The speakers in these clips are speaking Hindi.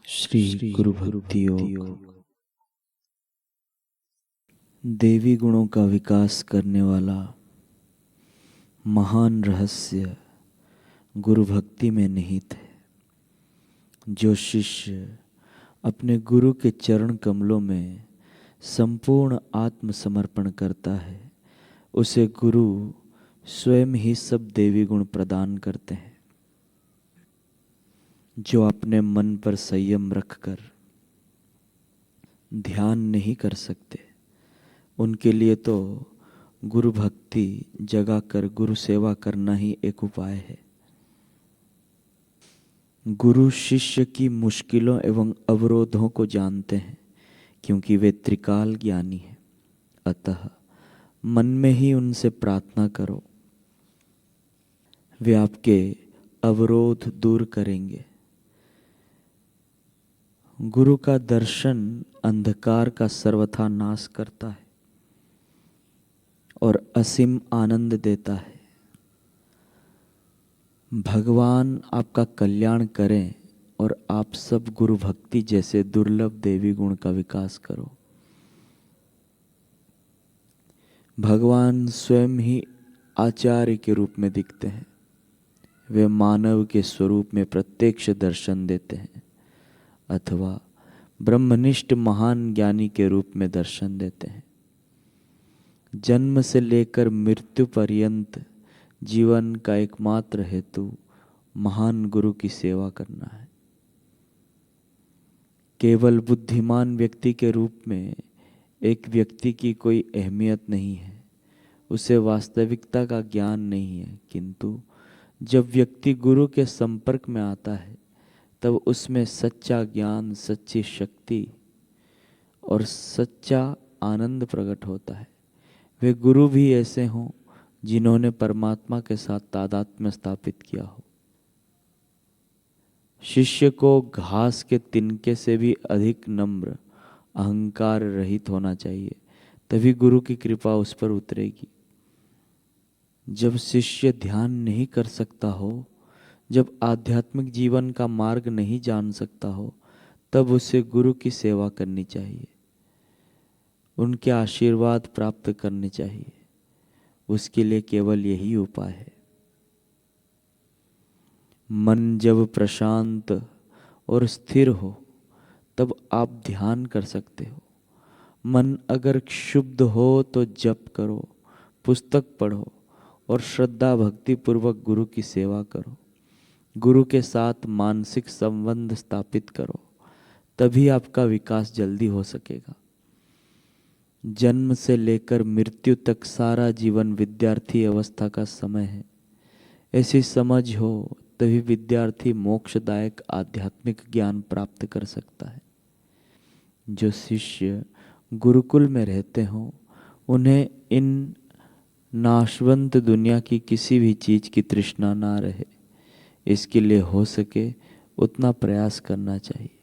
श्री गुरु भक्ति योग। देवी गुणों का विकास करने वाला महान रहस्य गुरु भक्ति में निहित है। जो शिष्य अपने गुरु के चरण कमलों में संपूर्ण आत्मसमर्पण करता है, उसे गुरु स्वयं ही सब देवी गुण प्रदान करते हैं। जो अपने मन पर संयम रखकर ध्यान नहीं कर सकते, उनके लिए तो गुरु भक्ति जगा कर गुरु सेवा करना ही एक उपाय है। गुरु शिष्य की मुश्किलों एवं अवरोधों को जानते हैं, क्योंकि वे त्रिकाल ज्ञानी हैं। अतः मन में ही उनसे प्रार्थना करो, वे आपके अवरोध दूर करेंगे। गुरु का दर्शन अंधकार का सर्वथा नाश करता है और असीम आनंद देता है। भगवान आपका कल्याण करें और आप सब गुरु भक्ति जैसे दुर्लभ देवी गुण का विकास करो। भगवान स्वयं ही आचार्य के रूप में दिखते हैं। वे मानव के स्वरूप में प्रत्यक्ष दर्शन देते हैं अथवा ब्रह्मनिष्ठ महान ज्ञानी के रूप में दर्शन देते हैं। जन्म से लेकर मृत्यु पर्यंत जीवन का एकमात्र हेतु महान गुरु की सेवा करना है। केवल बुद्धिमान व्यक्ति के रूप में एक व्यक्ति की कोई अहमियत नहीं है, उसे वास्तविकता का ज्ञान नहीं है। किंतु जब व्यक्ति गुरु के संपर्क में आता है, तब उसमें सच्चा ज्ञान, सच्ची शक्ति और सच्चा आनंद प्रकट होता है। वे गुरु भी ऐसे हों जिन्होंने परमात्मा के साथ तादात्म्य स्थापित किया हो। शिष्य को घास के तिनके से भी अधिक नम्र, अहंकार रहित होना चाहिए, तभी गुरु की कृपा उस पर उतरेगी। जब शिष्य ध्यान नहीं कर सकता हो, जब आध्यात्मिक जीवन का मार्ग नहीं जान सकता हो, तब उसे गुरु की सेवा करनी चाहिए, उनके आशीर्वाद प्राप्त करने चाहिए। उसके लिए केवल यही उपाय है। मन जब प्रशांत और स्थिर हो, तब आप ध्यान कर सकते हो। मन अगर क्षुब्ध हो तो जप करो, पुस्तक पढ़ो और श्रद्धा भक्ति पूर्वक गुरु की सेवा करो। गुरु के साथ मानसिक संबंध स्थापित करो, तभी आपका विकास जल्दी हो सकेगा। जन्म से लेकर मृत्यु तक सारा जीवन विद्यार्थी अवस्था का समय है। ऐसी समझ हो तभी विद्यार्थी मोक्षदायक आध्यात्मिक ज्ञान प्राप्त कर सकता है। जो शिष्य गुरुकुल में रहते हों, उन्हें इन नाशवंत दुनिया की किसी भी चीज की तृष्णा ना रहे, इसके लिए हो सके उतना प्रयास करना चाहिए।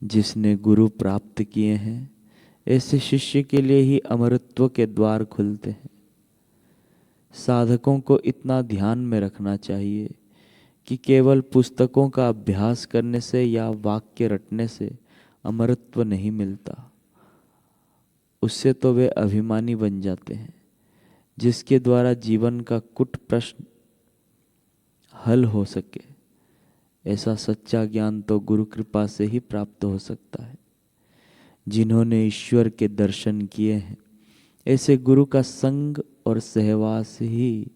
जिसने गुरु प्राप्त किए हैं, ऐसे शिष्य के लिए ही अमरत्व के द्वार खुलते हैं। साधकों को इतना ध्यान में रखना चाहिए कि केवल पुस्तकों का अभ्यास करने से या वाक्य रटने से अमरत्व नहीं मिलता। उससे तो वे अभिमानी बन जाते हैं, जिसके द्वारा जीवन का कुट प्रश्न हल हो सके। ऐसा सच्चा ज्ञान तो गुरु कृपा से ही प्राप्त हो सकता है। जिन्होंने ईश्वर के दर्शन किए हैं, ऐसे गुरु का संग और सहवास ही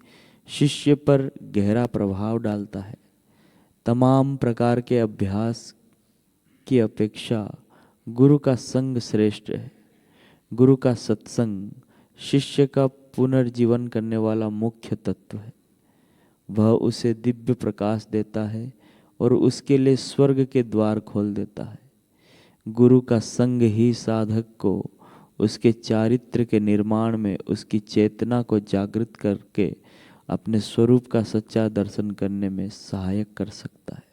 शिष्य पर गहरा प्रभाव डालता है। तमाम प्रकार के अभ्यास की अपेक्षा गुरु का संग श्रेष्ठ है। गुरु का सत्संग शिष्य का पुनर्जीवन करने वाला मुख्य तत्व है। वह उसे दिव्य प्रकाश देता है और उसके लिए स्वर्ग के द्वार खोल देता है। गुरु का संग ही साधक को उसके चारित्र के निर्माण में उसकी चेतना को जागृत करके अपने स्वरूप का सच्चा दर्शन करने में सहायक कर सकता है।